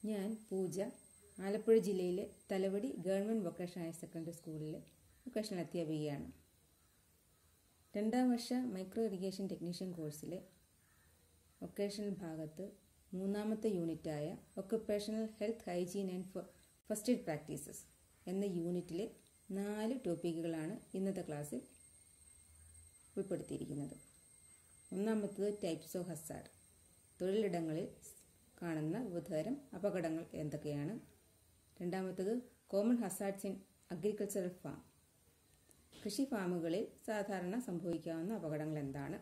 ഞാൻ പൂജ ആലപ്പുഴ ജില്ലയിലെ Thalavadi government vocational higher secondary സ്കൂളിലെ വൊക്കേഷണൽ അധ്യാപികയാണ്. 2ാം വർഷ മൈക്രോ ഇറിഗേഷൻ ടെക്നീഷ്യൻ കോഴ്സിലെ വൊക്കേഷണൽ ഭാഗത്ത് 3ാമത്തെ യൂണിറ്റായ occupational health hygiene and first aid practices എന്ന യൂണിറ്റിലെ 4 ടോപ്പിക്കുകളാണ് ഇന്നത്തെ ക്ലാസ്സിൽ ഉൾപ്പെടുത്തിയിരിക്കുന്നത്. ഒന്നാമത്തത് ടൈപ്സ് ഓഫ് ഹസാർഡ്, തൊഴിലിടങ്ങളിൽ കാണുന്ന വിവിധതരം അപകടങ്ങൾ എന്തൊക്കെയാണ്. രണ്ടാമത്തത് common hazards in agricultural farm, കൃഷി ഫാമുകളിൽ സാധാരണ സംഭവിക്കാവുന്ന അപകടങ്ങൾ എന്താണ്.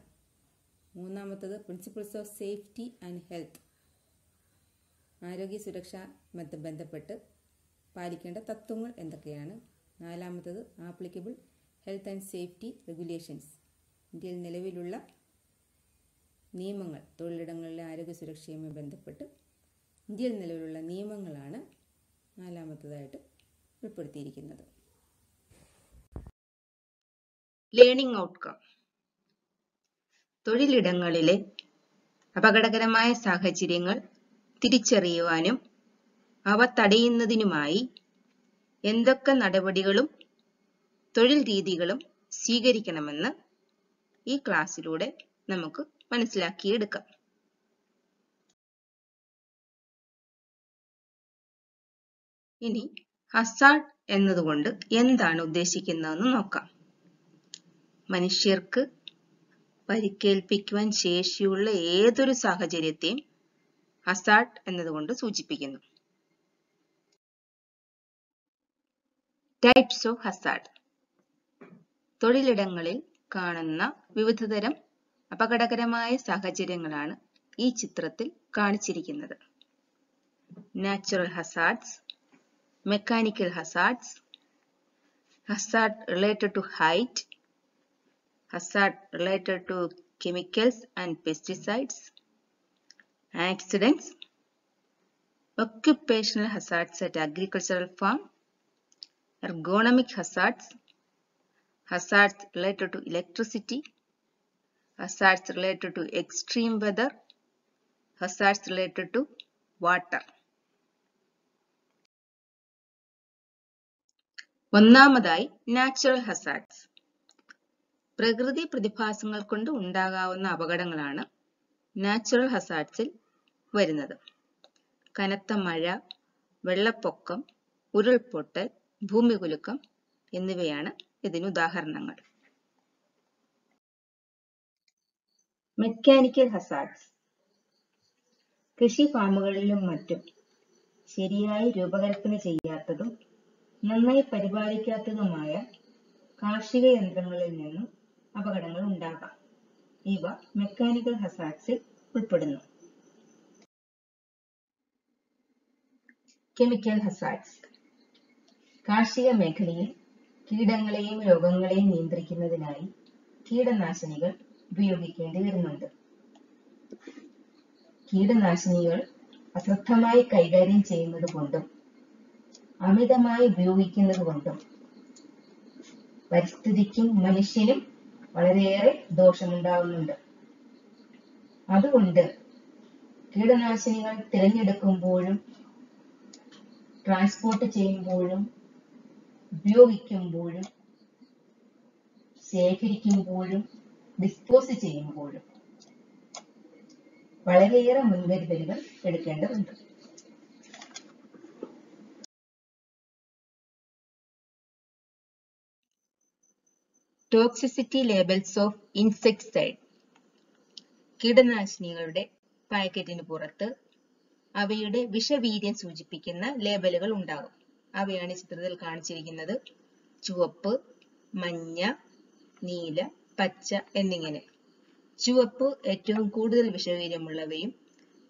മൂന്നാമത്തത് principles of safety and health, ആരോഗ്യ സുരക്ഷ ബന്ധപ്പെട്ട് പാലിക്കേണ്ട തത്വങ്ങൾ എന്തൊക്കെയാണ്. നാലാമത്തത് applicable health and safety regulations, ഇന്ത്യയിൽ നിലവിലുള്ള നിയമങ്ങൾ, തൊഴിലിടങ്ങളിലെ ആരോഗ്യ സുരക്ഷയുമായി ബന്ധപ്പെട്ട് ഇന്ത്യയിൽ നിലവിലുള്ള നിയമങ്ങളാണ് നാലാമത്തതായിട്ട് ഉൾപ്പെടുത്തിയിരിക്കുന്നത്. ലേണിംഗ് ഔട്ട്കം, തൊഴിലിടങ്ങളിലെ അപകടകരമായ സാഹചര്യങ്ങൾ തിരിച്ചറിയുവാനും അവ തടയുന്നതിനുമായി എന്തൊക്കെ നടപടികളും തൊഴിൽ രീതികളും സ്വീകരിക്കണമെന്ന് ഈ ക്ലാസ്സിലൂടെ നമുക്ക് മനസ്സിലാക്കിയെടുക്കാം. ഇനി ഹസാർഡ് എന്നതുകൊണ്ട് എന്താണ് ഉദ്ദേശിക്കുന്നതെന്ന് നോക്കാം. മനുഷ്യർക്ക് പരിക്കേൽപ്പിക്കുവാൻ ശേഷിയുള്ള ഏതൊരു സാഹചര്യത്തെയും ഹസാർഡ് എന്നതുകൊണ്ട് സൂചിപ്പിക്കുന്നു. ടൈപ്സ് ഓഫ് ഹസാർഡ്, തൊഴിലിടങ്ങളിൽ കാണുന്ന വിവിധതരം അപകടകരമായ സാഹചര്യങ്ങളാണ് ഈ ചിത്രത്തിൽ കാണിച്ചിരിക്കുന്നത്. Natural hazards, mechanical hazards, hazard related to height, hazard related to chemicals and pesticides, accidents, occupational hazards at agricultural farm, ergonomic hazards, hazards related to electricity, hazards related to extreme weather, hazards related to water. ഒന്നാമതായി natural hazards, പ്രകൃതി പ്രതിഭാസങ്ങൾ കൊണ്ട് ഉണ്ടാകാവുന്ന അപകടങ്ങളാണ് natural ഹസാർഡ്സിൽ വരുന്നത്. കനത്ത മഴ, വെള്ളപ്പൊക്കം, ഉരുൾപൊട്ടൽ, ഭൂമികുലുക്കം എന്നിവയാണ് ഇതിന് ഉദാഹരണങ്ങൾ. മെക്കാനിക്കൽ ഹസാർഡ്സ്, കൃഷി ഫാമുകളിലും മറ്റും ശരിയായി രൂപകൽപ്പന ചെയ്യാത്തതും നന്നായി പരിപാലിക്കാത്തതുമായ കാർഷിക യന്ത്രങ്ങളിൽ നിന്നും അപകടങ്ങൾ ഉണ്ടാകാം. ഇവ മെക്കാനിക്കൽ ഹസാർഡ്സിൽ ഉൾപ്പെടുന്നു. കെമിക്കൽ ഹസാർഡ്സ്, കാർഷിക മേഖലയിൽ കീടങ്ങളെയും രോഗങ്ങളെയും നിയന്ത്രിക്കുന്നതിനായി കീടനാശിനികൾ ഉപയോഗിക്കേണ്ടി വരുന്നുണ്ട്. കീടനാശിനികൾ അശ്രദ്ധമായി കൈകാര്യം ചെയ്യുന്നത് കൊണ്ടും അമിതമായി ഉപയോഗിക്കുന്നത് കൊണ്ടും പരിസ്ഥിതിക്കും മനുഷ്യനും വളരെയേറെ ദോഷമുണ്ടാകുന്നുണ്ട്. അതുകൊണ്ട് കീടനാശിനികൾ തിരഞ്ഞെടുക്കുമ്പോഴും ട്രാൻസ്പോർട്ട് ചെയ്യുമ്പോഴും ഉപയോഗിക്കുമ്പോഴും ശേഖരിക്കുമ്പോഴും ഡിസ്പോസ് ചെയ്യുമ്പോഴും വളരെയേറെ മുൻകരുതലുകൾ എടുക്കേണ്ടതുണ്ട്. ടോക്സിസിറ്റി ലേബൽസ് ഓഫ് ഇൻസെക്ടിസൈഡ്, കീടനാശിനികളുടെ പാക്കറ്റിന് പുറത്ത് അവയുടെ വിഷവീര്യം സൂചിപ്പിക്കുന്ന ലേബലുകൾ ഉണ്ടാകും. അവയാണ് ചിത്രത്തിൽ കാണിച്ചിരിക്കുന്നത്. ചുവപ്പ്, മഞ്ഞ, നീല, പച്ച എന്നിങ്ങനെ. ചുവപ്പ് ഏറ്റവും കൂടുതൽ വിഷവീര്യമുള്ളവയും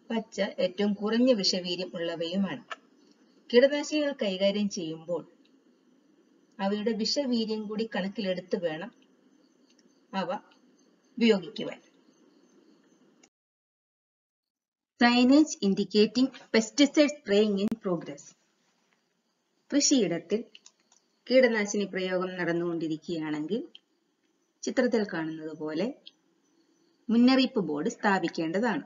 പച്ച ഏറ്റവും കുറഞ്ഞ വിഷവീര്യം ഉള്ളവയുമാണ്. കീടനാശിനികൾ കൈകാര്യം ചെയ്യുമ്പോൾ അവയുടെ വിഷവീര്യം കൂടി കണക്കിലെടുത്ത് വേണം അവ ഉപയോഗിക്കുവാൻ. Signage indicating pesticide spraying in progress, കൃഷിയിടത്തിൽ കീടനാശിനി പ്രയോഗം നടന്നുകൊണ്ടിരിക്കുകയാണെങ്കിൽ ചിത്രത്തിൽ കാണുന്നത് പോലെ മുന്നറിയിപ്പ് ബോർഡ് സ്ഥാപിക്കേണ്ടതാണ്.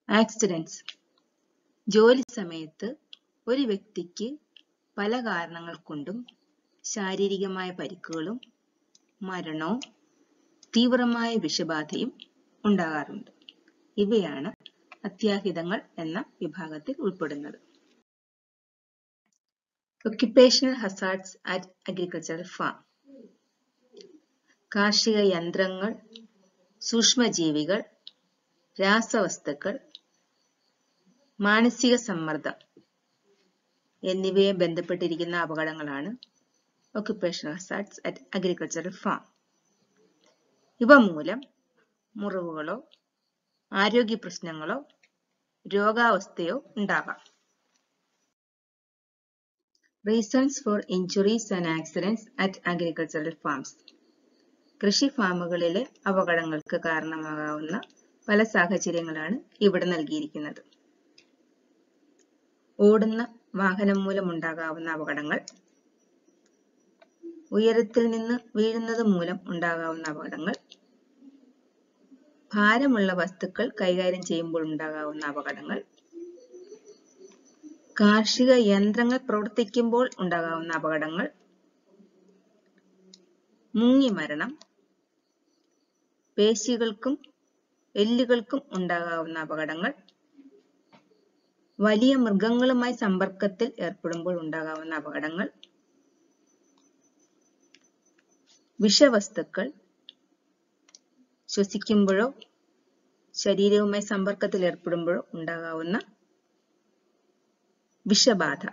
ആക്സിഡൻസ്. ജോലി സമയത്ത് ഒരു വ്യക്തിക്ക് പല കാരണങ്ങൾ കൊണ്ടും ശാരീരികമായ പരിക്കുകളും മരണവും തീവ്രമായ വിഷബാധയും ഉണ്ടാകാറുണ്ട്. ഇവയാണ് അത്യാഹിതങ്ങൾ എന്ന വിഭാഗത്തിൽ ഉൾപ്പെടുന്നത്. Occupational hazards at agricultural farm. കാർഷിക യന്ത്രങ്ങൾ, സൂക്ഷ്മജീവികൾ, രാസവസ്തുക്കൾ, മാനസിക സമ്മർദ്ദം എന്നിവയെ ബന്ധപ്പെട്ടിരിക്കുന്ന അപകടങ്ങളാണ് occupational hazards at agricultural farm. ഇവ മൂലം മുറിവുകളോ ആരോഗ്യ പ്രശ്നങ്ങളോ രോഗാവസ്ഥയോ ഉണ്ടാകാം. Reasons for injuries and accidents at agricultural farms. കൃഷി ഫാമുകളിലെ അപകടങ്ങൾക്ക് കാരണമാകാവുന്ന പല സാഹചര്യങ്ങളാണ് ഇവിടെ നൽകിയിരിക്കുന്നത്. ഓടുന്ന വാഹനം മൂലമുണ്ടാകാവുന്ന അപകടങ്ങൾ, ഉയരത്തിൽ നിന്ന് വീഴുന്നത് മൂലം ഉണ്ടാകാവുന്ന അപകടങ്ങൾ, ഭാരമുള്ള വസ്തുക്കൾ കൈകാര്യം ചെയ്യുമ്പോൾ ഉണ്ടാകാവുന്ന അപകടങ്ങൾ, കാർഷിക യന്ത്രങ്ങൾ പ്രവർത്തിക്കുമ്പോൾ ഉണ്ടാകാവുന്ന അപകടങ്ങൾ, മുങ്ങിമരണം, പേശികൾക്കും എല്ലുകൾക്കും ഉണ്ടാകാവുന്ന അപകടങ്ങൾ, വലിയ മൃഗങ്ങളുമായി സമ്പർക്കത്തിൽ ഏർപ്പെടുമ്പോൾ ഉണ്ടാകാവുന്ന അപകടങ്ങൾ, വിഷവസ്തുക്കൾ ശ്വസിക്കുമ്പോഴോ ശരീരവുമായി സമ്പർക്കത്തിൽ ഏർപ്പെടുമ്പോഴോ ഉണ്ടാകാവുന്ന വിഷബാധ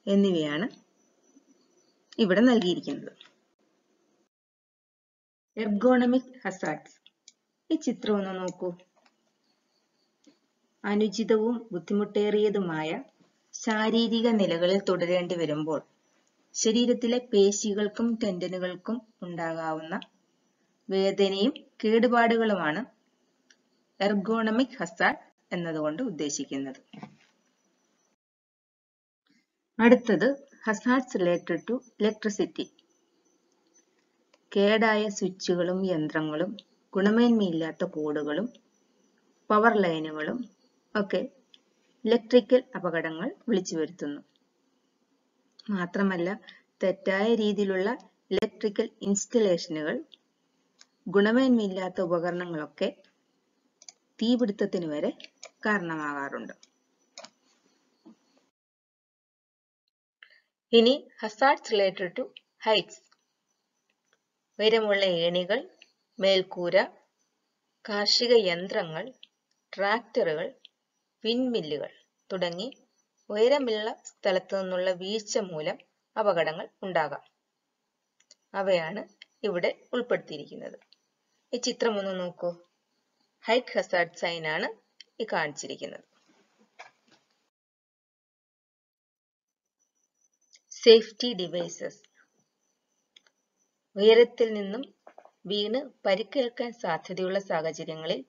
എന്നിവയാണ് ഇവിടെ നൽകിയിരിക്കുന്നത്. എർഗോണമിക് ഹസാർഡ്സ്. ഈ ചിത്രം ഒന്ന് നോക്കൂ. അനുചിതവും ബുദ്ധിമുട്ടേറിയതുമായ ശാരീരിക നിലകളിൽ തുടരേണ്ടി വരുമ്പോൾ ശരീരത്തിലെ പേശികൾക്കും ടെൻഡനുകൾക്കും ഉണ്ടാകാവുന്ന വേദനയും കേടുപാടുകളുമാണ് എർഗോണമിക് ഹസാർഡ് എന്നതുകൊണ്ട് ഉദ്ദേശിക്കുന്നത്. അടുത്തത് ഹസാർഡ്സ് റിലേറ്റഡ് ടു ഇലക്ട്രിസിറ്റി. കേടായ സ്വിച്ചുകളും യന്ത്രങ്ങളും ഗുണമേന്മയില്ലാത്ത കോഡുകളും പവർ ലൈനുകളും ഒക്കെ ഇലക്ട്രിക്കൽ അപകടങ്ങൾ വിളിച്ചു വരുത്തുന്നു. മാത്രമല്ല, തെറ്റായ രീതിയിലുള്ള ഇലക്ട്രിക്കൽ ഇൻസ്റ്റലേഷനുകൾ, ഗുണമേന്മയില്ലാത്ത ഉപകരണങ്ങളൊക്കെ തീപിടുത്തത്തിന് വരെ കാരണമാകാറുണ്ട്. ഇനി ഹസാർഡ്സ് റിലേറ്റഡ് ടു ഹൈറ്റ്സ്. ഉയരമുള്ള ഏണികൾ, മേൽക്കൂര, കാർഷിക യന്ത്രങ്ങൾ, ട്രാക്ടറുകൾ, വിൻമില്ലുകൾ തുടങ്ങി ഉയരമുള്ള സ്ഥലത്തു നിന്നുള്ള വീഴ്ച മൂലം അപകടങ്ങൾ ഉണ്ടാകാം. അവയാണ് ഇവിടെ ഉൾപ്പെടുത്തിയിരിക്കുന്നത്. ഈ ചിത്രം ഒന്ന് നോക്കൂ. ഹൈറ്റ് ഹസാർഡ് സൈൻ ആണ് ഈ കാണിച്ചിരിക്കുന്നത്. Safety devices. ഉയരത്തിൽ നിന്നും വീണ് പരിക്കേൽക്കാൻ സാധ്യതയുള്ള സാഹചര്യങ്ങളിൽ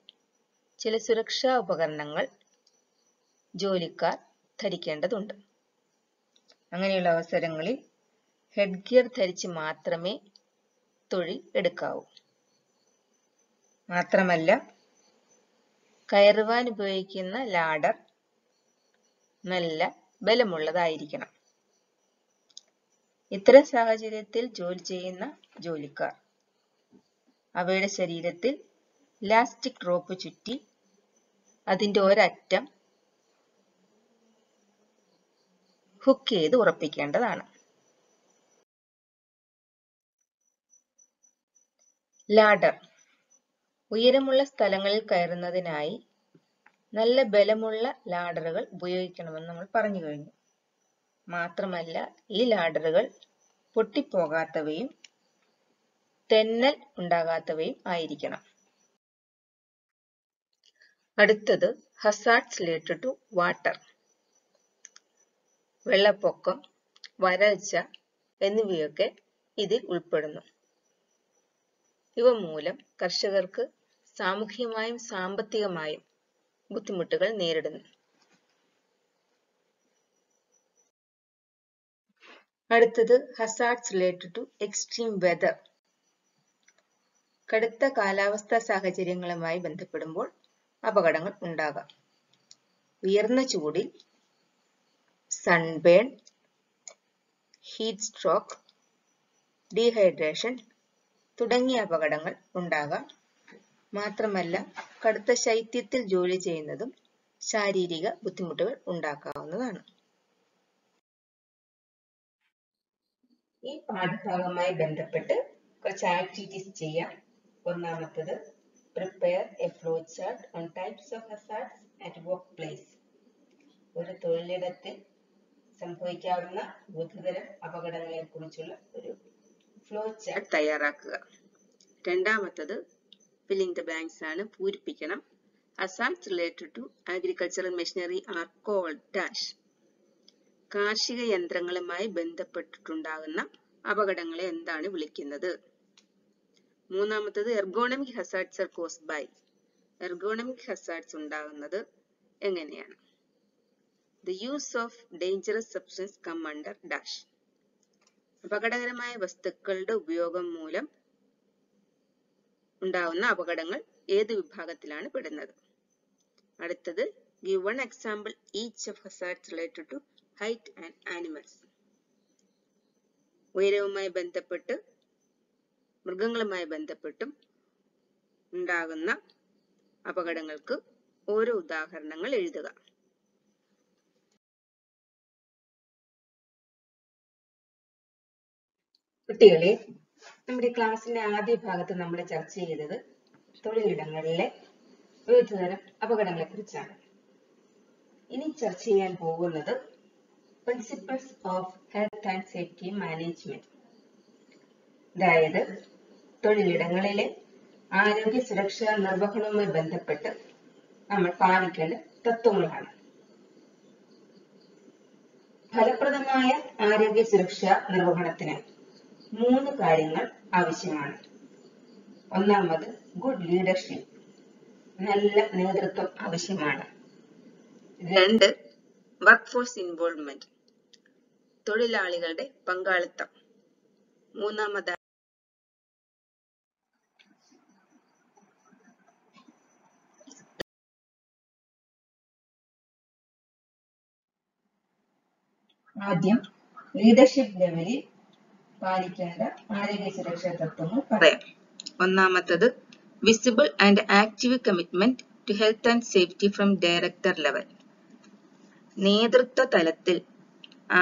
ചില സുരക്ഷാ ഉപകരണങ്ങൾ ജോലിക്കാർ ധരിക്കേണ്ടതുണ്ട്. അങ്ങനെയുള്ള അവസരങ്ങളിൽ ഹെഡ് ഗിയർ ധരിച്ച് മാത്രമേ തൊഴിൽ എടുക്കാവൂ. മാത്രമല്ല, കയറുവാൻ ഉപയോഗിക്കുന്ന ലാഡർ നല്ല ബലമുള്ളതായിരിക്കണം. ഇത്തരം സാഹചര്യത്തിൽ ജോലി ചെയ്യുന്ന ജോലിക്കാർ അവയുടെ ശരീരത്തിൽ ഇലാസ്റ്റിക് റോപ്പ് ചുറ്റി അതിന്റെ ഒരറ്റം ഹുക്ക് ചെയ്ത് ഉറപ്പിക്കേണ്ടതാണ്. ലാഡർ. ഉയരമുള്ള സ്ഥലങ്ങളിൽ കയറുന്നതിനായി നല്ല ബലമുള്ള ലാഡറുകൾ ഉപയോഗിക്കണമെന്ന് നമ്മൾ പറഞ്ഞു കഴിഞ്ഞു. മാത്രമല്ല, ഈ ലാഡറുകൾ പൊട്ടിപ്പോകാത്തവയും തെന്നൽ ഉണ്ടാകാത്തവയും ആയിരിക്കണം. അടുത്തത് ഹസാർഡ്സ് റിലേറ്റഡ് ടു വാട്ടർ. വെള്ളപ്പൊക്കം, വരൾച്ച എന്നിവയൊക്കെ ഇതിൽ ഉൾപ്പെടുന്നു. ഇവ മൂലം കർഷകർക്ക് സാമൂഹികമായും സാമ്പത്തികമായും ബുദ്ധിമുട്ടുകൾ നേരിടുന്നു. അടുത്തത് hazards related to extreme weather. കടുത്ത കാലാവസ്ഥാ സാഹചര്യങ്ങളുമായി ബന്ധപ്പെടുമ്പോൾ അപകടങ്ങൾ ഉണ്ടാകാം. ഉയർന്ന ചൂടിൽ സൺബേൺ, ഹീറ്റ് സ്ട്രോക്ക്, ഡീഹൈഡ്രേഷൻ തുടങ്ങിയ അപകടങ്ങൾ ഉണ്ടാകാം. മാത്രമല്ല കടുത്ത ശൈത്യത്തിൽ ജോലി ചെയ്യുന്നതും ശാരീരിക ബുദ്ധിമുട്ടുകൾ ഉണ്ടാക്കാവുന്നതാണ്. ഈ പാഠഭാഗവുമായി ബന്ധപ്പെട്ട് കുറച്ച് ആക്ടിവിറ്റീസ് ചെയ്യാം. ഒന്നാമത്തത് prepare a flow chart on types of hazards at workplace. ഒരു തൊഴിലിടത്തിൽ സംഭവിക്കാവുന്ന വിവിധതരം അപകടങ്ങളെ കുറിച്ചുള്ള ഒരു ഫ്ലോ ചാർട്ട് തയ്യാറാക്കുക. രണ്ടാമത്തത് ഫില്ലിംഗ് ദ ബ്ലാങ്ക്സ് ആണ്, പൂരിപ്പിക്കണം. hazards related to agricultural machinery are called dash. കാർഷിക യന്ത്രങ്ങളുമായി ബന്ധപ്പെട്ടിട്ടുണ്ടാകുന്ന അപകടങ്ങളെ എന്താണ് വിളിക്കുന്നത്? മൂന്നാമത്തത് ergonomic hazards are caused by. Ergonomic hazards ഉണ്ടാകുന്നത് എങ്ങനെയാണ്? The use of dangerous substance come under dash. അപകടകരമായ വസ്തുക്കളുടെ ഉപയോഗം മൂലം ഉണ്ടാകുന്ന അപകടങ്ങൾ ഏത് വിഭാഗത്തിലാണ് പെടുന്നത്? അടുത്തത് give one example each of hazards related to height and animals. ഉയരവുമായി ബന്ധപ്പെട്ട് മൃഗങ്ങളുമായി ബന്ധപ്പെട്ടും ഉണ്ടാകുന്ന അപകടങ്ങൾക്ക് ഓരോ ഉദാഹരണങ്ങൾ എഴുതുക. കുട്ടികളെ, നമ്മുടെ ക്ലാസ്സിന്റെ ആദ്യ ഭാഗത്ത് നമ്മൾ ചർച്ച ചെയ്തത് തൊഴിലിടങ്ങളിലെ വിവിധതരം അപകടങ്ങളെ കുറിച്ചാണ്. ഇനി ചർച്ച ചെയ്യാൻ പോകുന്നത് principles of health and safety management, അതായത് തൊഴിലിടങ്ങളിലെ ആരോഗ്യ സുരക്ഷാ നിർവഹണവുമായി ബന്ധപ്പെട്ട് നമ്മൾ പാലിക്കേണ്ട തത്വങ്ങളാണ്. ഫലപ്രദമായ ആരോഗ്യ സുരക്ഷാ നിർവഹണത്തിന് 3 കാര്യങ്ങൾ ആവശ്യമാണ്. ഒന്നാമത് ഗുഡ് ലീഡർഷിപ്പ്, നല്ല നേതൃത്വം ആവശ്യമാണ്. 2 വർക്ക് ഫോഴ്സ് ഇൻവോൾവ്മെന്റ്, തൊഴിലാളികളുടെ പങ്കാളിത്തം. മൂന്നാമത് ആദ്യം ലീഡർഷിപ്പ് ലെവലിൽ പാലിക്കേണ്ട ആരോഗ്യ സുരക്ഷാ തത്വങ്ങൾ പറയാം. ഒന്നാമത്തത് visible and active commitment to health and safety from director level. നേതൃത്വ തലത്തിൽ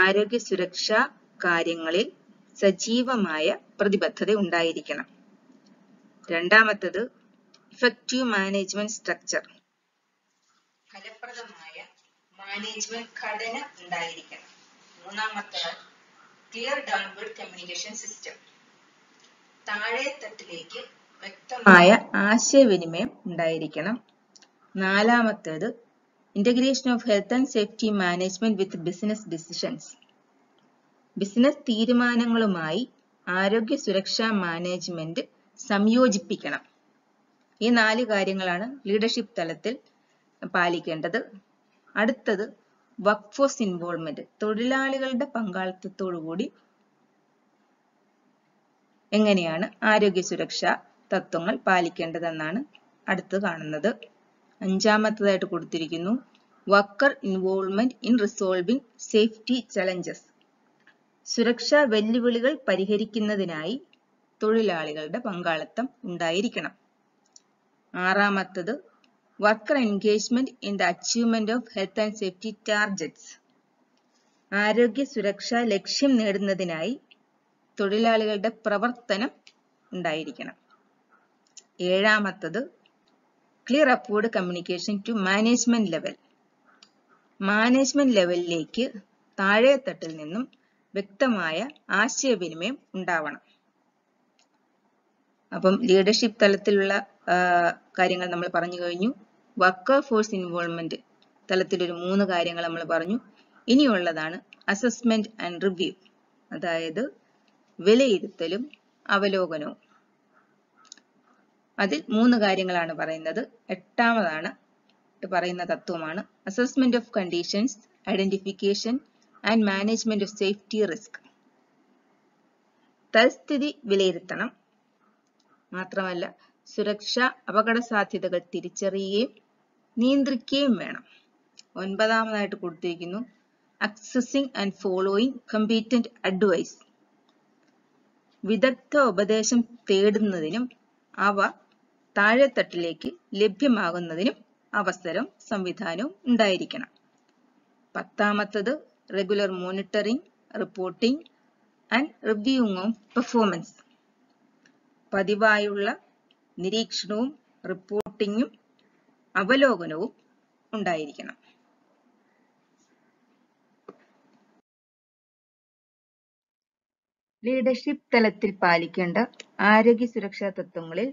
ആരോഗ്യ സുരക്ഷാ കാര്യങ്ങളിൽ സജീവമായ പ്രതിബദ്ധത ഉണ്ടായിരിക്കണം. രണ്ടാമത്തത് ഇഫക്റ്റീവ് മാനേജ്മെന്റ് സ്ട്രക്ചർ, ഫലപ്രദമായ മാനേജ്മെന്റ് ഘടന ഉണ്ടായിരിക്കണം. മൂന്നാമത്തത് ക്ലിയർ ഡൗൺവേർഡ് കമ്മ്യൂണിക്കേഷൻ സിസ്റ്റം, താഴെ തട്ടിലേക്ക് വ്യക്തമായ ആശയവിനിമയം ഉണ്ടായിരിക്കണം. നാലാമത്തേത് integration of health and safety management with business decisions. Business തീരുമാനങ്ങളുമായി ആരോഗ്യ സുരക്ഷാ മാനേജ്മെന്റ് സംയോജിപ്പിക്കണം. ഈ 4 കാര്യങ്ങളാണ് ലീഡർഷിപ്പ് തലത്തിൽ പാലിക്കേണ്ടത്. അടുത്തത് വർക്ക് ഫോഴ്സ് ഇൻവോൾവ്മെന്റ്, തൊഴിലാളികളുടെ പങ്കാളിത്തത്തോടുകൂടി എങ്ങനെയാണ് ആരോഗ്യ സുരക്ഷാ തത്വങ്ങൾ പാലിക്കേണ്ടതെന്നാണ് അടുത്ത് കാണുന്നത്. 5-മത്തേതായിട്ട് കൊടുത്തിരിക്കുന്നു worker involvement in resolving safety challenges. സുരക്ഷാ വെല്ലുവിളികൾ പരിഹരിക്കുന്നതിനായി തൊഴിലാളികളുടെ പങ്കാളിത്തം ഉണ്ടായിരിക്കണം. 6-മത്തേത് worker engagement in the achievement of health and safety targets. ആരോഗ്യ സുരക്ഷാ ലക്ഷ്യം നേടുന്നതിനായി തൊഴിലാളികളുടെ പ്രവർത്തനം ഉണ്ടായിരിക്കണം. 7-മത്തേത് clear upward communication to management level. Management ലെവലിലേക്ക് താഴെ തട്ടിൽ നിന്നും വ്യക്തമായ ആശയവിനിമയം ഉണ്ടാവണം. അപ്പം ലീഡർഷിപ്പ് തലത്തിലുള്ള കാര്യങ്ങൾ നമ്മൾ പറഞ്ഞു കഴിഞ്ഞു. വർക്കർ ഫോഴ്സ് ഇൻവോൾവ്മെന്റ് തലത്തിൽ ഒരു 3 കാര്യങ്ങൾ നമ്മൾ പറഞ്ഞു. ഇനിയുള്ളതാണ് അസസ്മെന്റ് ആൻഡ് റിവ്യൂ, അതായത് വിലയിരുത്തലും അവലോകനവും. അതിൽ 3 കാര്യങ്ങളാണ് പറയുന്നത്. 8-മതാണ് പറയുന്ന തത്വമാണ് assessment of conditions, identification and management of safety risk. തൽസ്ഥിതി വിലയിരുത്തണം. മാത്രമല്ല സുരക്ഷാ അപകട സാധ്യതകൾ തിരിച്ചറിയുകയും നിയന്ത്രിക്കുകയും വേണം. ഒൻപതാമതായിട്ട് കൊടുത്തിരിക്കുന്നു accessing and following competent advice. വിദഗ്ധ ഉപദേശം തേടുന്നതിനും അവ താഴെത്തട്ടിലേക്ക് ലഭ്യമാകുന്നതിനും അവസരം സംവിധാനവും ഉണ്ടായിരിക്കണം. പത്താമത്തത് regular monitoring, reporting and reviewing of performance. പതിവായുള്ള നിരീക്ഷണവും റിപ്പോർട്ടിങ്ങും അവലോകനവും ഉണ്ടായിരിക്കണം. ലീഡർഷിപ്പ് തലത്തിൽ പാലിക്കേണ്ട ആരോഗ്യ സുരക്ഷാ തത്വങ്ങളിൽ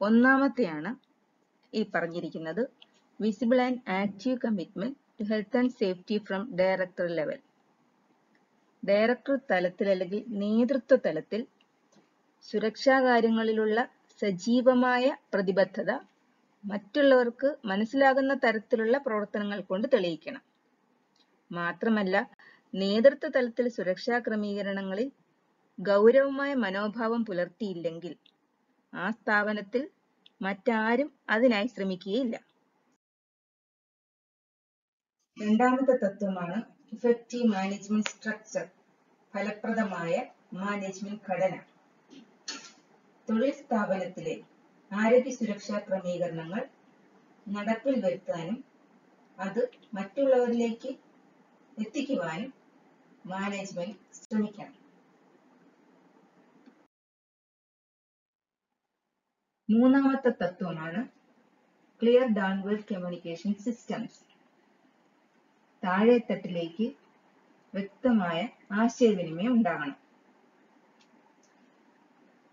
ഒന്നാമത്തെയാണ് ഈ പറഞ്ഞിരിക്കുന്നത് visible and active commitment to health and safety from director level. Director തലത്തിൽ അല്ലെങ്കിൽ നേതൃത്വ തലത്തിൽ സുരക്ഷാ കാര്യങ്ങളിലുള്ള സജീവമായ പ്രതിബദ്ധത മറ്റുള്ളവർക്ക് മനസ്സിലാകുന്ന തരത്തിലുള്ള പ്രവർത്തനങ്ങൾ കൊണ്ട് തെളിയിക്കണം. മാത്രമല്ല, നേതൃത്വ തലത്തിൽ സുരക്ഷാ ക്രമീകരണങ്ങളിൽ ഗൗരവമായ മനോഭാവം പുലർത്തിയില്ലെങ്കിൽ ആ സ്ഥാപനത്തിൽ മറ്റാരും അതിനായി ശ്രമിക്കുകയില്ല. രണ്ടാമത്തെ തത്വമാണ് ഇഫക്റ്റീവ് മാനേജ്മെന്റ് സ്ട്രക്ചർ, ഫലപ്രദമായ മാനേജ്മെന്റ് ഘടന. തൊഴിൽ സ്ഥാപനത്തിലെ ആരോഗ്യ സുരക്ഷാ ക്രമീകരണങ്ങൾ നടപ്പിൽ വരുത്താനും അത് മറ്റുള്ളവരിലേക്ക് എത്തിക്കുവാനും മാനേജ്മെന്റ് ശ്രമിക്കണം. മൂന്നാമത്തെ തത്വമാണ് ക്ലിയർ ഡൗൺവേർഡ് കമ്മ്യൂണിക്കേഷൻ സിസ്റ്റംസ്. താഴെത്തട്ടിലേക്ക് വ്യക്തമായ ആശയവിനിമയം ഉണ്ടാകണം.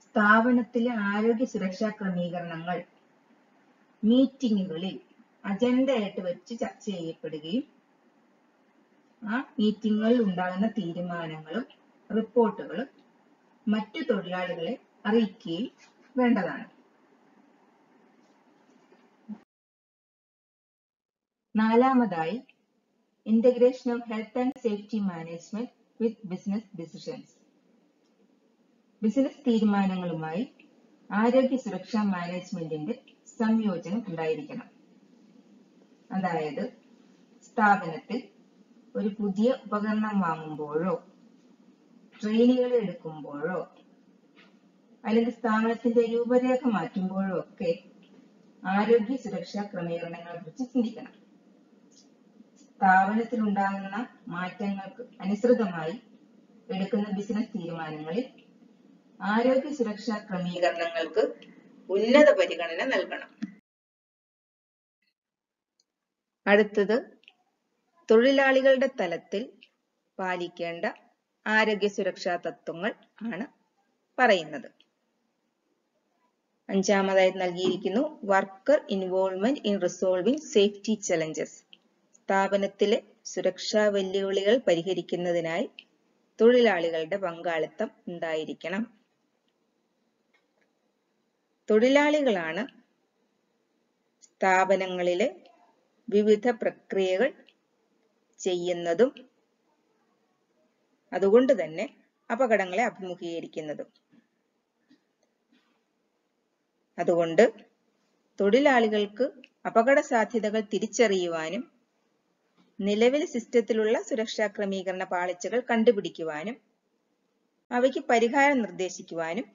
സ്ഥാപനത്തിലെ ആരോഗ്യ സുരക്ഷാ ക്രമീകരണങ്ങൾ മീറ്റിങ്ങുകളിൽ അജണ്ടയായിട്ട് വെച്ച് ചർച്ച ചെയ്യപ്പെടുകയും ആ മീറ്റിങ്ങുകളിൽ ഉണ്ടാകുന്ന തീരുമാനങ്ങളും റിപ്പോർട്ടുകളും മറ്റു തൊഴിലാളികളെ അറിയിക്കുകയും വേണ്ടതാണ്. നാലാമതായി integration of health and safety management with business decisions. Business തീരുമാനങ്ങളുമായി ആരോഗ്യ സുരക്ഷാ മാനേജ്മെന്റിന്റെ സംയോജനം ഉണ്ടായിരിക്കണം. അതായത് സ്ഥാപനത്തിൽ ഒരു പുതിയ ഉപകരണം വാങ്ങുമ്പോഴോ ട്രെയിനികൾ എടുക്കുമ്പോഴോ അല്ലെങ്കിൽ സ്ഥാപനത്തിന്റെ രൂപരേഖ മാറ്റുമ്പോഴോ ഒക്കെ ആരോഗ്യ സുരക്ഷാ ക്രമീകരണങ്ങളെ കുറിച്ച് ചിന്തിക്കണം. സ്ഥാപനത്തിൽ ഉണ്ടാകുന്ന മാറ്റങ്ങൾക്ക് അനുസൃതമായി എടുക്കുന്ന ബിസിനസ് തീരുമാനങ്ങളിൽ ആരോഗ്യ സുരക്ഷാ ക്രമീകരണങ്ങൾക്ക് ഉന്നത പരിഗണന നൽകണം. അടുത്തത് തൊഴിലാളികളുടെ തലത്തിൽ പാലിക്കേണ്ട ആരോഗ്യ സുരക്ഷാ തത്വങ്ങൾ ആണ് പറയുന്നത്. അഞ്ചാമതായി നൽകിയിരിക്കുന്നു worker involvement in resolving safety challenges. സ്ഥാപനത്തിലെ സുരക്ഷാ വെല്ലുവിളികൾ പരിഹരിക്കുന്നതിനായി തൊഴിലാളികളുടെ പങ്കാളിത്തം ഉണ്ടായിരിക്കണം. തൊഴിലാളികളാണ് സ്ഥാപനങ്ങളിലെ വിവിധ പ്രക്രിയകൾ ചെയ്യുന്നതും അതുകൊണ്ട് തന്നെ അപകടങ്ങളെ അഭിമുഖീകരിക്കുന്നതും. അതുകൊണ്ട് തൊഴിലാളികൾക്ക് അപകട സാധ്യതകൾ തിരിച്ചറിയുവാനും നിലവിൽ സിസ്റ്റത്തിലുള്ള സുരക്ഷാ ക്രമീകരണ പാളിച്ചകൾ കണ്ടുപിടിക്കുവാനും അവയ്ക്ക് പരിഹാരം നിർദ്ദേശിക്കുവാനും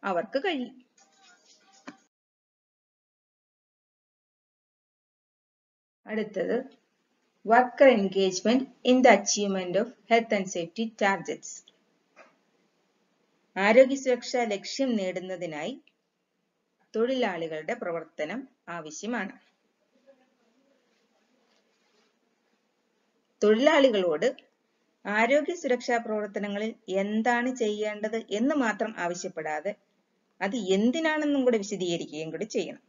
അവർക്ക് കഴിയും. അടുത്തത് worker engagement in the achievement of health and safety targets. ആരോഗ്യ സുരക്ഷാ ലക്ഷ്യം നേടുന്നതിനായി തൊഴിലാളികളുടെ പ്രവർത്തനം ആവശ്യമാണ്. തൊഴിലാളികളോട് ആരോഗ്യ സുരക്ഷാ പ്രവർത്തനങ്ങളിൽ എന്താണ് ചെയ്യേണ്ടത് എന്ന് മാത്രം ആവശ്യപ്പെടാതെ അത് എന്തിനാണെന്നും കൂടെ വിശദീകരിക്കുകയും കൂടി ചെയ്യണം.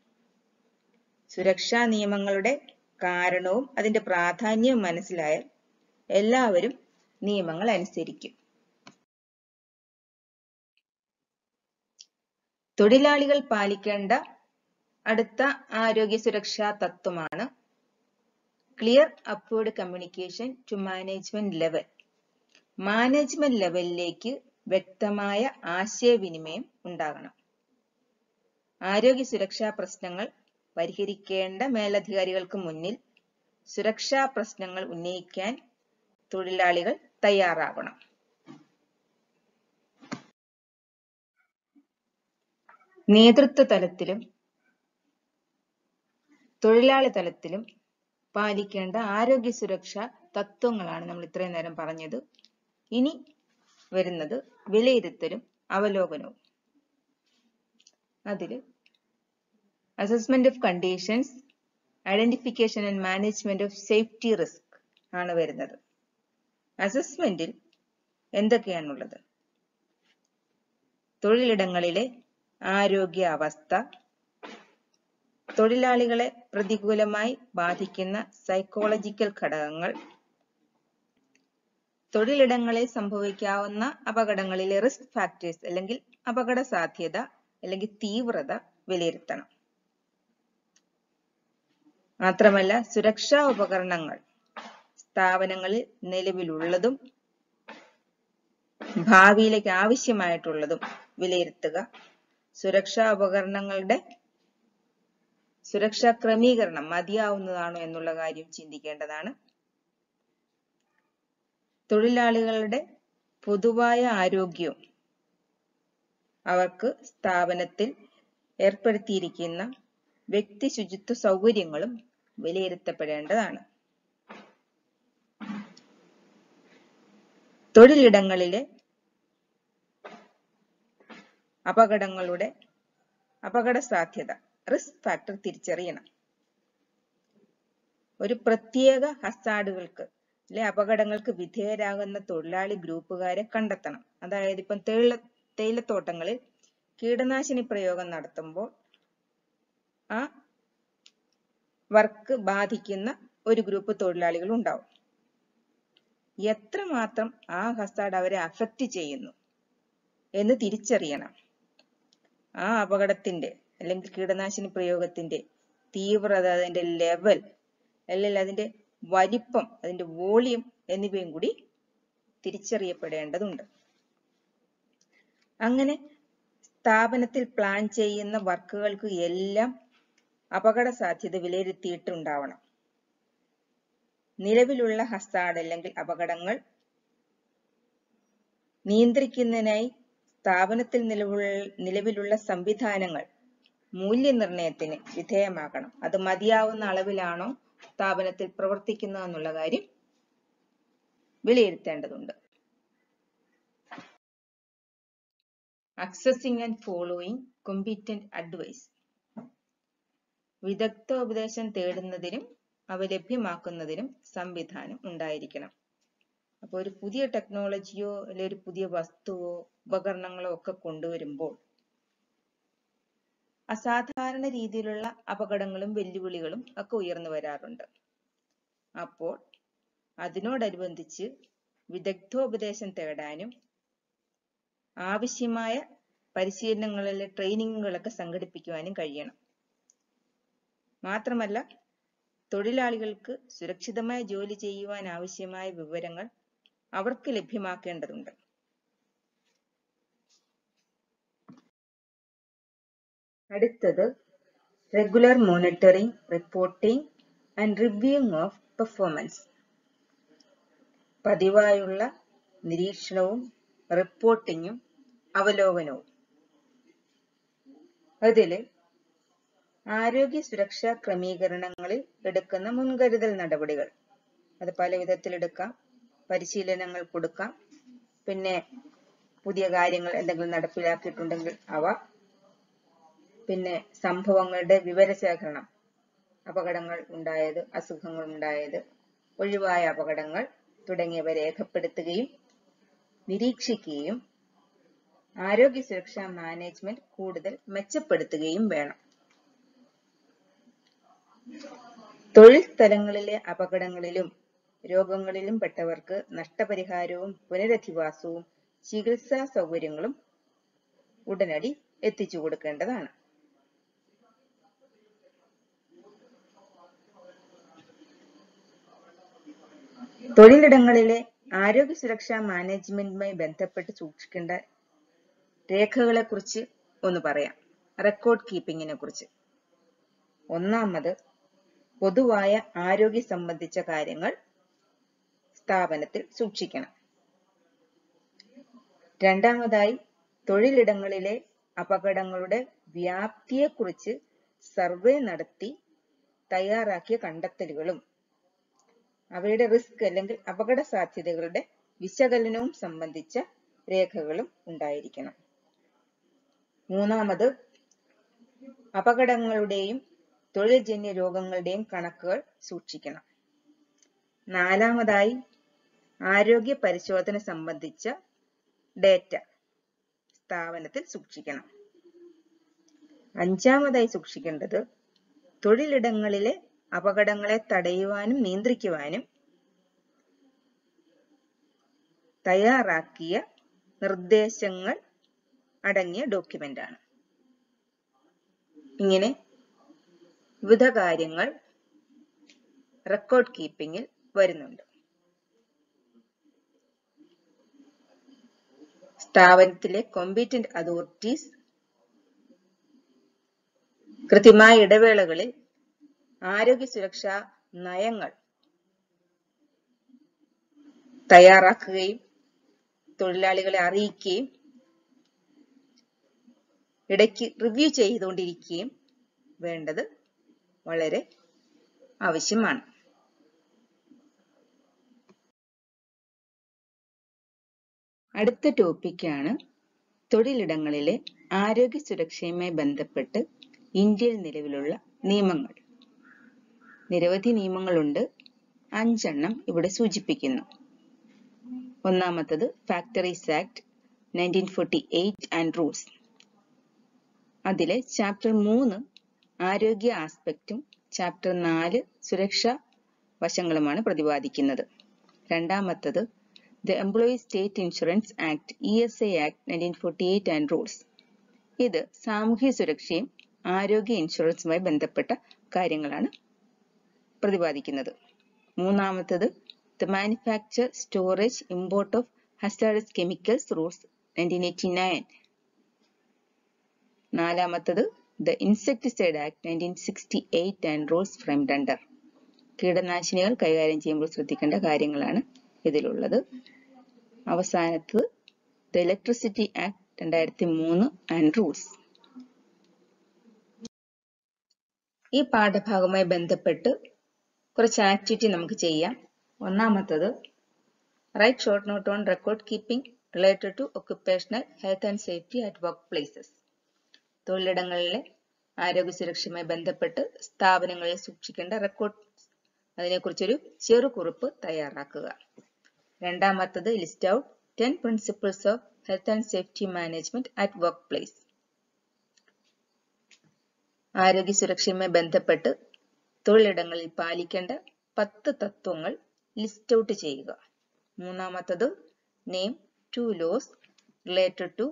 സുരക്ഷാ നിയമങ്ങളുടെ കാരണവും അതിന്റെ പ്രാധാന്യവും മനസ്സിലായാൽ എല്ലാവരും നിയമങ്ങൾ അനുസരിക്കും. തൊഴിലാളികൾ പാലിക്കേണ്ട അടുത്ത ആരോഗ്യ സുരക്ഷാ തത്വമാണ് clear upward communication to management level. Management ലെവലിലേക്ക് വ്യക്തമായ ആശയവിനിമയം ഉണ്ടാകണം. ആരോഗ്യ സുരക്ഷാ പ്രശ്നങ്ങൾ പരിഹരിക്കേണ്ട മേലധികാരികൾക്ക് മുന്നിൽ സുരക്ഷാ പ്രശ്നങ്ങൾ ഉന്നയിക്കാൻ തൊഴിലാളികൾ തയ്യാറാകണം. നേതൃത്വ തലത്തിലും തൊഴിലാളി തലത്തിലും പാലിക്കേണ്ട ആരോഗ്യ സുരക്ഷാ തത്വങ്ങളാണ് നമ്മൾ ഇത്രയും നേരം പറഞ്ഞത്. ഇനി വരുന്നത് വിലയിരുത്തലും അവലോകനവും. അതിൽ assessment of conditions, identification and management of safety risk ആണ് വരുന്നത്. അസസ്മെന്റിൽ എന്തൊക്കെയാണുള്ളത്? തൊഴിലിടങ്ങളിലെ ആരോഗ്യ അവസ്ഥ, തൊഴിലാളികളെ പ്രതികൂലമായി ബാധിക്കുന്ന സൈക്കോളജിക്കൽ ഘടകങ്ങൾ, തൊഴിലിടങ്ങളിൽ സംഭവിക്കാവുന്ന അപകടങ്ങളിലെ റിസ്ക് ഫാക്ടേഴ്സ് അല്ലെങ്കിൽ അപകട സാധ്യത അല്ലെങ്കിൽ തീവ്രത വിലയിരുത്തണം. മാത്രമല്ല സുരക്ഷാ ഉപകരണങ്ങൾ സ്ഥാപനങ്ങളിൽ നിലവിലുള്ളതും ഭാവിയിലേക്ക് ആവശ്യമായിട്ടുള്ളതും വിലയിരുത്തുക. സുരക്ഷാ ഉപകരണങ്ങളുടെ സുരക്ഷാ ക്രമീകരണം മതിയാവുന്നതാണോ എന്നുള്ള കാര്യം ചിന്തിക്കേണ്ടതാണ്. തൊഴിലാളികളുടെ പൊതുവായ ആരോഗ്യവും അവർക്ക് സ്ഥാപനത്തിൽ ഏർപ്പെടുത്തിയിരിക്കുന്ന വ്യക്തി ശുചിത്വ സൗകര്യങ്ങളും വിലയിരുത്തപ്പെടേണ്ടതാണ്. തൊഴിലിടങ്ങളിലെ അപകടങ്ങളുടെ അപകട സാധ്യത റിസ്ക് ഫാക്ടർ തിരിച്ചറിയണം. ഒരു പ്രത്യേക ഹസാർഡുകൾക്ക് അല്ലെ അപകടങ്ങൾക്ക് വിധേയരാകുന്ന തൊഴിലാളി ഗ്രൂപ്പുകാരെ കണ്ടെത്തണം. അതായത് ഇപ്പം തേയിലത്തോട്ടങ്ങളിൽ കീടനാശിനി പ്രയോഗം നടത്തുമ്പോൾ ആ വർക്ക് ബാധിക്കുന്ന ഒരു ഗ്രൂപ്പ് തൊഴിലാളികൾ ഉണ്ടാവും. എത്രമാത്രം ആ ഹസാർഡ് അവരെ അഫക്റ്റ് ചെയ്യുന്നു എന്ന് തിരിച്ചറിയണം. ആ അപകടത്തിന്റെ അല്ലെങ്കിൽ കീടനാശിനി പ്രയോഗത്തിന്റെ തീവ്രത, അതിന്റെ ലെവൽ അല്ലെങ്കിൽ അതിന്റെ വലിപ്പം, അതിന്റെ വോളിയം എന്നിവയും കൂടി തിരിച്ചറിയപ്പെടേണ്ടതുണ്ട്. അങ്ങനെ സ്ഥാപനത്തിൽ പ്ലാൻ ചെയ്യുന്ന വർക്കുകൾക്ക് എല്ലാം അപകട സാധ്യത വിലയിരുത്തിയിട്ടുണ്ടാവണം. നിലവിലുള്ള ഹസാർഡ് അല്ലെങ്കിൽ അപകടങ്ങൾ നിയന്ത്രിക്കുന്നതിനായി സ്ഥാപനത്തിൽ നിലവിലുള്ള സംവിധാനങ്ങൾ മൂല്യനിർണ്ണയത്തിന് വിധേയമാക്കണം. അത് മതിയാവുന്ന അളവിലാണോ സ്ഥാപനത്തിൽ പ്രവർത്തിക്കുന്നതെന്നുള്ള കാര്യം വിലയിരുത്തേണ്ടതുണ്ട്. Accessing and following competent advice. വിദഗ്ധോപദേശം തേടുന്നതിനും അവ ലഭ്യമാക്കുന്നതിനും സംവിധാനം ഉണ്ടായിരിക്കണം. അപ്പോൾ ഒരു പുതിയ ടെക്നോളജിയോ അല്ലെങ്കിൽ ഒരു പുതിയ വസ്തുവോ ഉപകരണങ്ങളോ ഒക്കെ കൊണ്ടുവരുമ്പോൾ അസാധാരണ രീതിയിലുള്ള അപകടങ്ങളും വെല്ലുവിളികളും ഒക്കെ ഉയർന്നു വരാറുണ്ട്. അപ്പോൾ അതിനോടനുബന്ധിച്ച് വിദഗ്ധോപദേശം തേടാനും ആവശ്യമായ പരിശീലനങ്ങളിലെ ട്രെയിനിങ്ങുകളൊക്കെ സംഘടിപ്പിക്കുവാനും കഴിയണം. മാത്രമല്ല തൊഴിലാളികൾക്ക് സുരക്ഷിതമായി ജോലി ചെയ്യുവാൻ ആവശ്യമായ വിവരങ്ങൾ അവർക്ക് ലഭ്യമാക്കേണ്ടതുണ്ട്. അടുത്തത് regular monitoring, reporting and reviewing of performance. പതിവായുള്ള നിരീക്ഷണവും റിപ്പോർട്ടിങ്ങും അവലോകനവും. അതില് ആരോഗ്യ സുരക്ഷാ ക്രമീകരണങ്ങളിൽ എടുക്കുന്ന മുൻകരുതൽ നടപടികൾ, അത് പല വിധത്തിൽ എടുക്കാം. പരിശീലനങ്ങൾ കൊടുക്കാം, പിന്നെ പുതിയ കാര്യങ്ങൾ എന്തെങ്കിലും നടപ്പിലാക്കിയിട്ടുണ്ടെങ്കിൽ അവ, പിന്നെ സംഭവങ്ങളുടെ വിവരശേഖരണം, അപകടങ്ങൾ ഉണ്ടായത്, അസുഖങ്ങൾ ഉണ്ടായത്, ഒഴിവായ അപകടങ്ങൾ തുടങ്ങിയവ രേഖപ്പെടുത്തുകയും നിരീക്ഷിക്കുകയും ആരോഗ്യ സുരക്ഷാ മാനേജ്മെന്റ് കൂടുതൽ മെച്ചപ്പെടുത്തുകയും വേണം. തൊഴിൽ സ്ഥലങ്ങളിലെ അപകടങ്ങളിലും രോഗങ്ങളിലും പെട്ടവർക്ക് നഷ്ടപരിഹാരവും പുനരധിവാസവും ചികിത്സാ സൗകര്യങ്ങളും ഉടനടി എത്തിച്ചു കൊടുക്കേണ്ടതാണ്. തൊഴിലിടങ്ങളിലെ ആരോഗ്യ സുരക്ഷാ മാനേജ്മെന്റുമായി ബന്ധപ്പെട്ട് സൂക്ഷിക്കേണ്ട രേഖകളെ കുറിച്ച് ഒന്ന് പറയാം. റെക്കോർഡ് കീപ്പിങ്ങിനെ കുറിച്ച്. ഒന്നാമത് പൊതുവായ ആരോഗ്യ സംബന്ധിച്ച കാര്യങ്ങൾ സ്ഥാപനത്തിൽ സൂക്ഷിക്കണം. രണ്ടാമതായി, തൊഴിലിടങ്ങളിലെ അപകടങ്ങളുടെ വ്യാപ്തിയെക്കുറിച്ച് സർവേ നടത്തി തയ്യാറാക്കിയ കണ്ടെത്തലുകളും അവയുടെ റിസ്ക് അല്ലെങ്കിൽ അപകട സാധ്യതകളുടെ വിശകലനവും സംബന്ധിച്ച രേഖകളും ഉണ്ടായിരിക്കണം. മൂന്നാമത്, അപകടങ്ങളുടെയും തൊഴിൽജന്യ രോഗങ്ങളുടെയും കണക്കുകൾ സൂക്ഷിക്കണം. നാലാമതായി, ആരോഗ്യ പരിശോധന സംബന്ധിച്ച ഡേറ്റ സ്ഥാപനത്തിൽ സൂക്ഷിക്കണം. അഞ്ചാമതായി സൂക്ഷിക്കേണ്ടത് തൊഴിലിടങ്ങളിലെ അപകടങ്ങളെ തടയുവാനും നിയന്ത്രിക്കുവാനും തയ്യാറാക്കിയ നിർദ്ദേശങ്ങൾ അടങ്ങിയ ഡോക്യുമെന്റ് ആണ്. ഇങ്ങനെ വിവിധ കാര്യങ്ങൾ റെക്കോർഡ് കീപ്പിംഗിൽ വരുന്നുണ്ട്. സ്ഥാപനത്തിലെ കോമ്പീറ്റന്റ് അതോറിറ്റീസ് കൃത്യമായ ഇടവേളകളിൽ ആരോഗ്യ സുരക്ഷാ നയങ്ങൾ തയ്യാറാക്കുകയും തൊഴിലാളികളെ അറിയിക്കുകയും ഇടയ്ക്ക് റിവ്യൂ ചെയ്തുകൊണ്ടിരിക്കുകയും വേണ്ടത് വളരെ ആവശ്യമാണ്. അടുത്ത ടോപ്പിക്കാണ് തൊഴിലിടങ്ങളിലെ ആരോഗ്യ സുരക്ഷയുമായി ബന്ധപ്പെട്ട് ഇന്ത്യയിൽ നിലവിലുള്ള നിയമങ്ങൾ. നിരവധി നിയമങ്ങളുണ്ട്. 5 എണ്ണം ഇവിടെ സൂചിപ്പിക്കുന്നു. ഒന്നാമത്തത് ഫാക്ടറീസ് ആക്ട് 1948 ആൻഡ് റൂൾസ്. അതിലെ ചാപ്റ്റർ 3 ആരോഗ്യ ആസ്പെക്റ്റും ചാപ്റ്റർ 4 സുരക്ഷാ വശങ്ങളുമാണ് പ്രതിപാദിക്കുന്നത്. രണ്ടാമത്തത് the employee state insurance act ESI act 1948 and rules. ഇത് സാമൂഹ്യ സുരക്ഷയും ആരോഗ്യ ഇൻഷുറൻസുമായി ബന്ധപ്പെട്ട കാര്യങ്ങളാണ് പ്രതിപാദിക്കുന്നത്. മൂന്നാമത്തത് the manufacture, storage, import of hazardous chemicals rules 1989. നാലാമത്തത് the insecticide act 1968 and rules framed under. കീടനാശിനികൾ കൈകാര്യം ചെയ്യുമ്പോൾ ശ്രദ്ധിക്കേണ്ട കാര്യങ്ങളാണ് ഇതിലുള്ളത്. അവസാനത്തത് the electricity act 2003 and rules. ഈ പാഠഭാഗവുമായി ബന്ധപ്പെട്ട് കുറച്ച് ആക്ടിവിറ്റി നമുക്ക് ചെയ്യാം. ഒന്നാമത്തത് write short note on record keeping related to occupational health and safety at work places. തൊഴിലിടങ്ങളിലെ ആരോഗ്യ സുരക്ഷയുമായി ബന്ധപ്പെട്ട് സ്ഥാപനങ്ങളിൽ സൂക്ഷിക്കേണ്ട റെക്കോർഡ്, അതിനെക്കുറിച്ചൊരു ചെറുകുറിപ്പ് തയ്യാറാക്കുക. രണ്ടാമത്തത് list out 10 principles of health and safety management at work place. ആരോഗ്യ സുരക്ഷയുമായി ബന്ധപ്പെട്ട് തൊഴിലിടങ്ങളിൽ പാലിക്കേണ്ട 10 തത്വങ്ങൾ ലിസ്റ്റ് ഔട്ട് ചെയ്യുക. മൂന്നാമത്തത് name 2 laws related to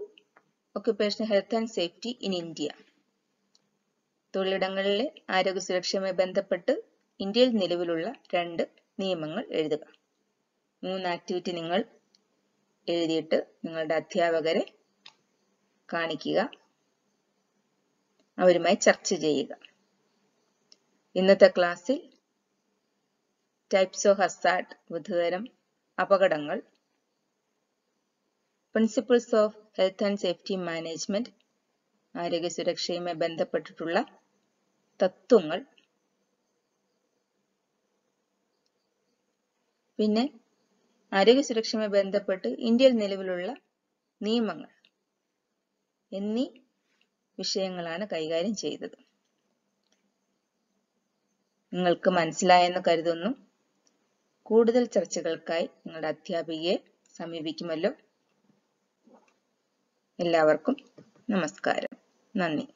occupational health and safety in India. തൊഴിലിടങ്ങളിലെ ആരോഗ്യ സുരക്ഷയുമായി ബന്ധപ്പെട്ട് ഇന്ത്യയിൽ നിലവിലുള്ള 2 നിയമങ്ങൾ എഴുതുക. 3 ആക്ടിവിറ്റി നിങ്ങൾ എഴുതിയിട്ട് നിങ്ങളുടെ അധ്യാപകരെ കാണിക്കുക, അവരുമായി ചർച്ച ചെയ്യുക. ഇന്നത്തെ ക്ലാസ്സിൽ ടൈപ്സ് ഓഫ് ഹസാർഡ്, വിവിധതരം അപകടങ്ങൾ, principles of health and safety management, ആരോഗ്യ സുരക്ഷയുമായി ബന്ധപ്പെട്ടിട്ടുള്ള തത്വങ്ങൾ, പിന്നെ ആരോഗ്യ സുരക്ഷയുമായി ബന്ധപ്പെട്ട് ഇന്ത്യയിൽ നിലവിലുള്ള നിയമങ്ങൾ എന്നീ വിഷയങ്ങളാണ് കൈകാര്യം ചെയ്തത്. നിങ്ങൾക്ക് മനസ്സിലായെന്ന് കരുതുന്നു. കൂടുതൽ ചർച്ചകൾക്കായി നിങ്ങളുടെ അധ്യാപികയെ സമീപിക്കുമല്ലോ. എല്ലാവർക്കും നമസ്കാരം. നന്ദി.